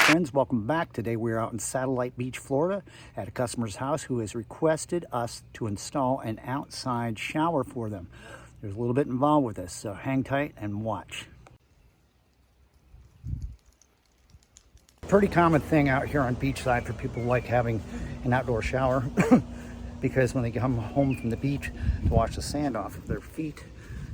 friends, welcome back. Today we're out in Satellite Beach, Florida at a customer's house who has requested us to install an outside shower for them. There's a little bit involved with this, so hang tight and watch. Pretty common thing out here on beachside for people who like having an outdoor shower because when they come home from the beach to wash the sand off of their feet,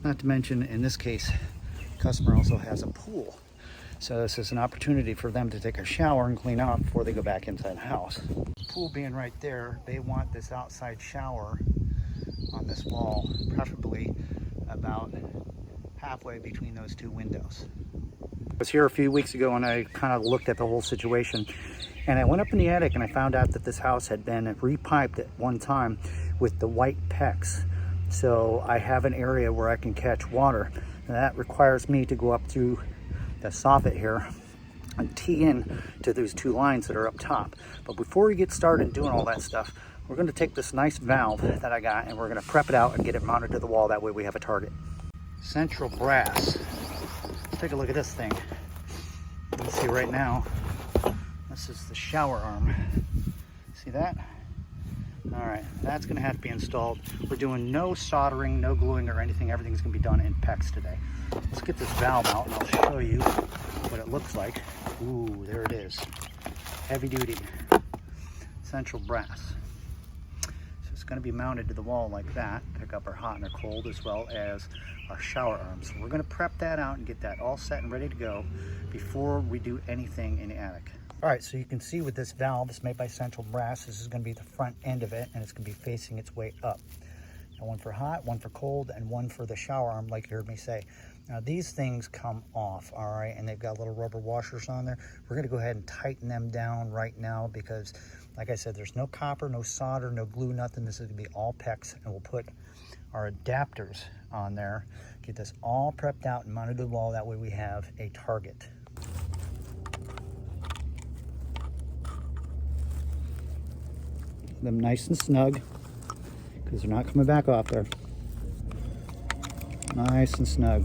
not to mention in this case, the customer also has a pool. So this is an opportunity for them to take a shower and clean off before they go back inside the house. The pool being right there, they want this outside shower on this wall, preferably about halfway between those two windows. I was here a few weeks ago and I kind of looked at the whole situation, and I went up in the attic and I found out that this house had been repiped at one time with the white PEX. So I have an area where I can catch water, and that requires me to go up through the soffit here and tee in to those two lines that are up top. But before we get started doing all that stuff, we're going to take this nice valve that I got and we're going to prep it out and get it mounted to the wall. That way we have a target. Central brass. Let's take a look at this thing. You can see right now, this is the shower arm. See that? All right, that's going to have to be installed. We're doing no soldering, no gluing or anything. Everything's going to be done in PEX today. Let's get this valve out and I'll show you what it looks like. Ooh, there it is. Heavy duty central brass. So it's going to be mounted to the wall like that. Pick up our hot and our cold as well as our shower arms. So we're going to prep that out and get that all set and ready to go before we do anything in the attic. All right, so you can see with this valve, it's made by Central Brass. This is going to be the front end of it, and it's going to be facing its way up. Now, one for hot, one for cold, and one for the shower arm, like you heard me say. Now, these things come off, all right, and they've got little rubber washers on there. We're going to go ahead and tighten them down right now because, like I said, there's no copper, no solder, no glue, nothing. This is going to be all PEX, and we'll put our adapters on there. Get this all prepped out and mounted to the wall. That way we have a target. Them nice and snug because they're not coming back off there. Nice and snug.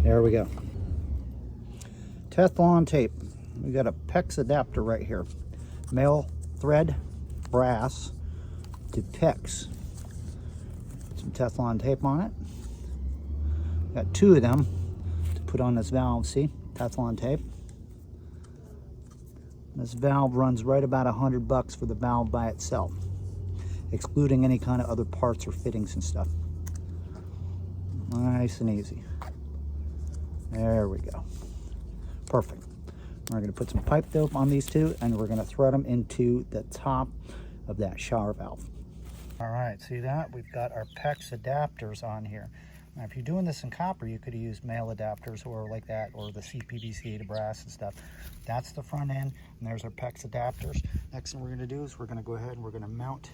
There we go. Teflon tape. We got a PEX adapter right here. Male thread brass to PEX. Some Teflon tape on it. Got two of them to put on this valve. See? Teflon tape. This valve runs right about $100 for the valve by itself, excluding any kind of other parts or fittings and stuff. Nice and easy. There we go. Perfect. We're going to put some pipe dope on these two, and we're going to thread them into the top of that shower valve. All right, see that? We've got our PEX adapters on here. Now, if you're doing this in copper, you could have used male adapters or like that, or the CPVC to brass and stuff. That's the front end, and there's our PEX adapters. Next thing we're going to do is we're going to go ahead and we're going to mount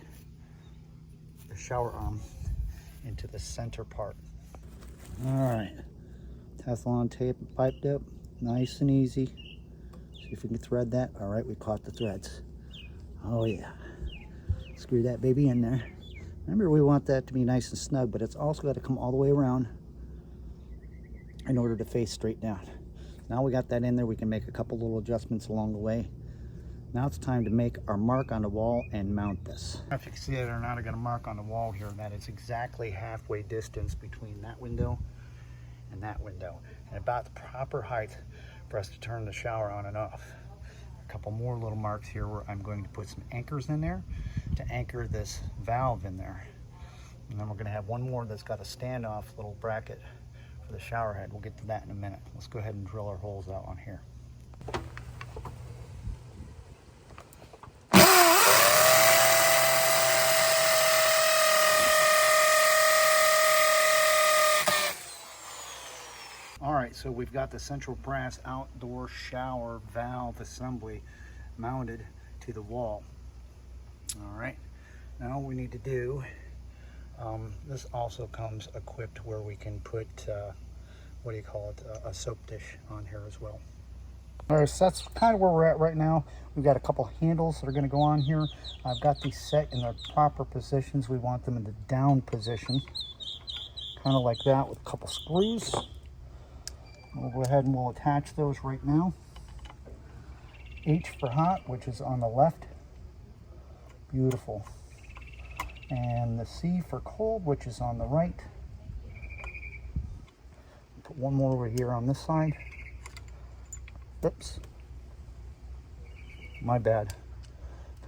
the shower arm into the center part. All right, Teflon tape, piped up, nice and easy. See if we can thread that. All right, we caught the threads. Oh yeah, screw that baby in there. Remember, we want that to be nice and snug, but it's also got to come all the way around in order to face straight down. Now we got that in there, we can make a couple little adjustments along the way. Now it's time to make our mark on the wall and mount this. If you can see it or not, I got a mark on the wall here that is exactly halfway distance between that window and that window, and about the proper height for us to turn the shower on and off. A couple more little marks here where I'm going to put some anchors in there to anchor this valve in there. And then we're going to have one more that's got a standoff little bracket for the shower head. We'll get to that in a minute. Let's go ahead and drill our holes out on here. All right, so we've got the Central Brass outdoor shower valve assembly mounted to the wall. All right, now we need to do, this also comes equipped where we can put, what do you call it, a soap dish on here as well. All right, so that's kind of where we're at right now. We've got a couple handles that are going to go on here. I've got these set in their proper positions. We want them in the down position, kind of like that, with a couple screws. We'll go ahead and we'll attach those right now. H for hot, which is on the left. Beautiful. And the C for cold, which is on the right. Put one more over here on this side. Oops. My bad.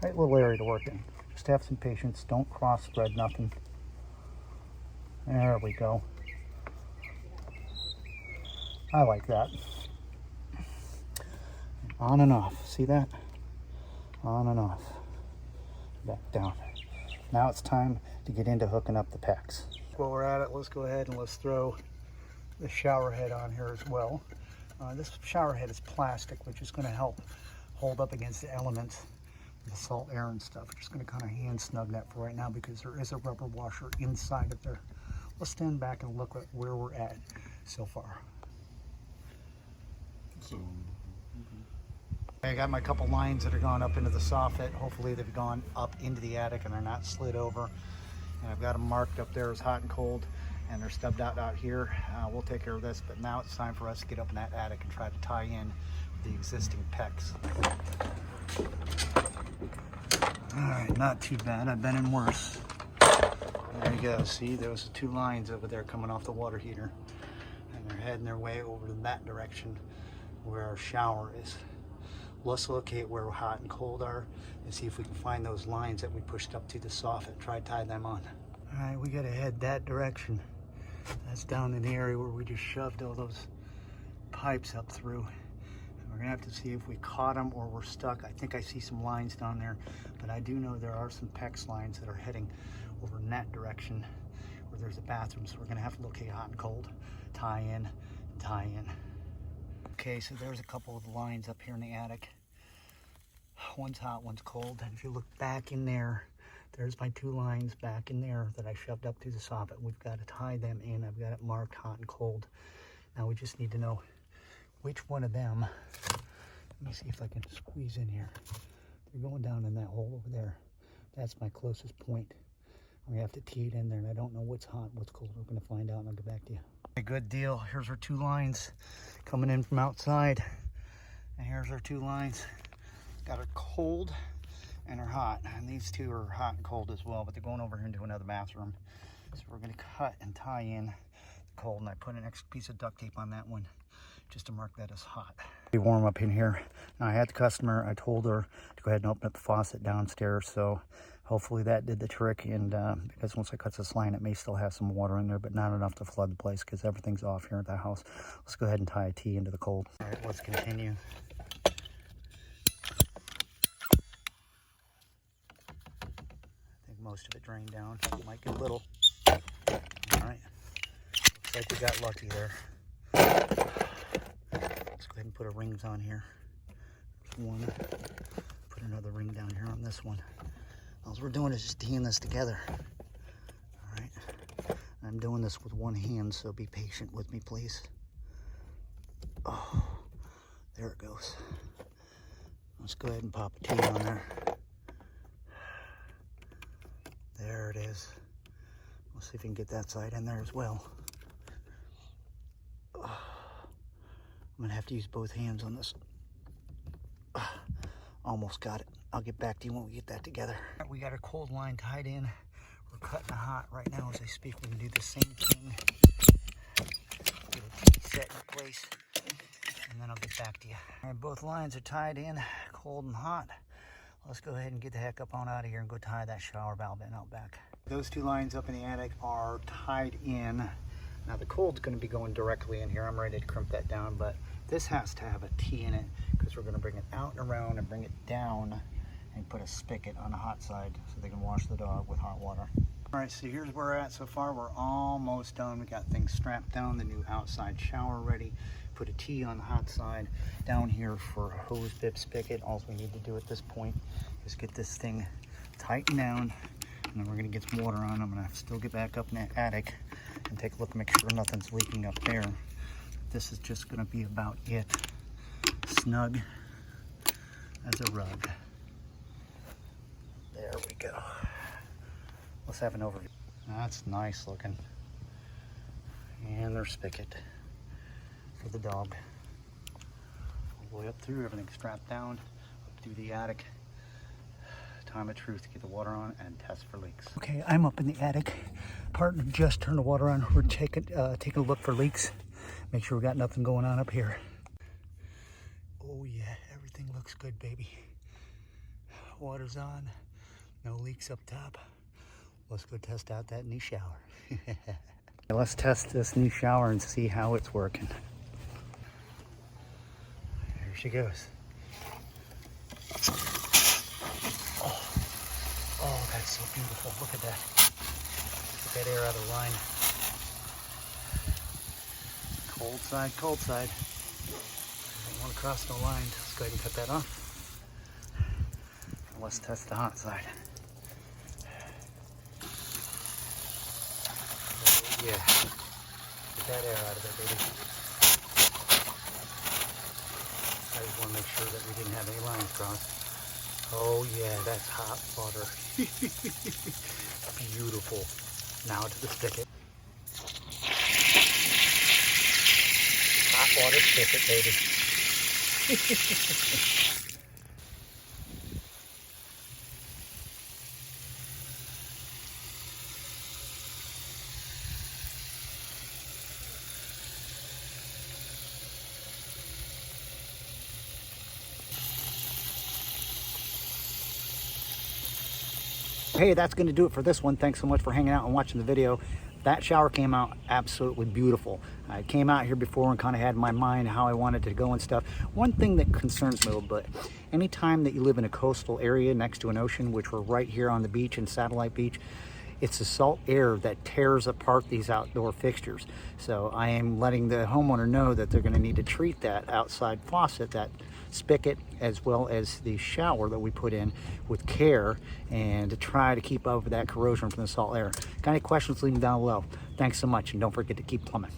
Tight little area to work in. Just have some patience. Don't cross thread nothing. There we go. I like that. On and off. See that? On and off. Back down. Now it's time to get into hooking up the pecs. While we're at it, let's go ahead and let's throw the shower head on here as well. This shower head is plastic, which is going to help hold up against the elements, the salt air and stuff. We're just going to kind of hand snug that for right now because there is a rubber washer inside of there. Let's stand back and look at where we're at so far. I got my couple lines that are going up into the soffit. Hopefully they've gone up into the attic and they're not slid over. And I've got them marked up there as hot and cold, and they're stubbed out here. We'll take care of this, but now it's time for us to get up in that attic and try to tie in the existing pecs. All right, not too bad. I've been in worse. There you go. See, those are two lines over there coming off the water heater, and they're heading their way over to that direction where our shower is. Let's locate where hot and cold are and see if we can find those lines that we pushed up to the soffit. Try to tie them on. All right, we gotta head that direction. That's down in the area where we just shoved all those pipes up through. And we're gonna have to see if we caught them or we're stuck. I think I see some lines down there, but I do know there are some PEX lines that are heading over in that direction where there's a bathroom. So we're gonna have to locate hot and cold, tie in, tie in. Okay, so there's a couple of lines up here in the attic. One's hot, one's cold. And if you look back in there, there's my two lines back in there that I shoved up to the soffit. We've got to tie them in. I've got it marked hot and cold. Now we just need to know which one of them. Let me see if I can squeeze in here. They're going down in that hole over there. That's my closest point. We have to tee it in there, and I don't know what's hot, what's cold. We're going to find out, and I'll get back to you. A good deal. Here's our two lines coming in from outside, and here's our two lines. Got our cold and our hot, and these two are hot and cold as well, but they're going over here into another bathroom. So we're going to cut and tie in the cold, and I put an extra piece of duct tape on that one just to mark that as hot. Be warm up in here. Now I had the customer, I told her to go ahead and open up the faucet downstairs, so hopefully that did the trick. And because once I cut this line, it may still have some water in there, but not enough to flood the place because everything's off here at the house. Let's go ahead and tie a T into the cold. All right, let's continue. I think most of it drained down. Might get a little. All right, looks like we got lucky there. Let's go ahead and put our rings on here. There's one. Put another ring down here on this one. All we're doing is just teeing this together. All right. I'm doing this with one hand, so be patient with me, please. Oh, there it goes. Let's go ahead and pop a T on there. There it is. We'll see if we can get that side in there as well. Oh, I'm gonna have to use both hands on this. Almost got it. I'll get back to you when we get that together. We got our cold line tied in. We're cutting the hot right now as I speak. We're gonna do the same thing. Get a T set in place, and then I'll get back to you. All right, both lines are tied in, cold and hot. Let's go ahead and get the heck up on out of here and go tie that shower valve in out back. Those two lines up in the attic are tied in. Now the cold's gonna be going directly in here. I'm ready to crimp that down, but this has to have a T in it because we're gonna bring it out and around and bring it down and put a spigot on the hot side so they can wash the dog with hot water. All right, so here's where we're at so far. We're almost done. We got things strapped down, the new outside shower ready. Put a T on the hot side. Down here for a hose bib spigot. All we need to do at this point is get this thing tightened down, and then we're gonna get some water on. I'm gonna still get back up in that attic and take a look, make sure nothing's leaking up there. This is just gonna be about it. Snug as a rug. There we go. Let's have an overview. That's nice looking. And their spigot. for the dog. All the way up through, everything strapped down, up through the attic. Time of truth to get the water on and test for leaks. Okay, I'm up in the attic. Partner just turned the water on. We're taking a look for leaks. Make sure we got nothing going on up here. Oh yeah, everything looks good, baby. Water's on, no leaks up top. Let's go test out that new shower. Let's test this new shower and see how it's working. Here she goes. Oh, that's so beautiful. Look at that. Get that air out of the line. Cold side, cold side. Don't want to cross no line. Let's go ahead and cut that off. And let's test the hot side. Oh, yeah. Get that air out of there, baby. I just want to make sure that we didn't have any lines crossed. Oh yeah, that's hot water. Beautiful. Now to the spigot. Hot water spigot, baby. Hey, that's going to do it for this one. Thanks so much for hanging out and watching the video. That shower came out absolutely beautiful. I came out here before and kind of had in my mind how I wanted to go and stuff. One thing that concerns me a little bit, anytime that you live in a coastal area next to an ocean, which we're right here on the beach in Satellite Beach, it's the salt air that tears apart these outdoor fixtures. So I am letting the homeowner know that they're going to need to treat that outside faucet, that spigot, as well as the shower that we put in with care, and to try to keep up with that corrosion from the salt air. Got any questions, leave them down below. Thanks so much, and don't forget to keep plumbing.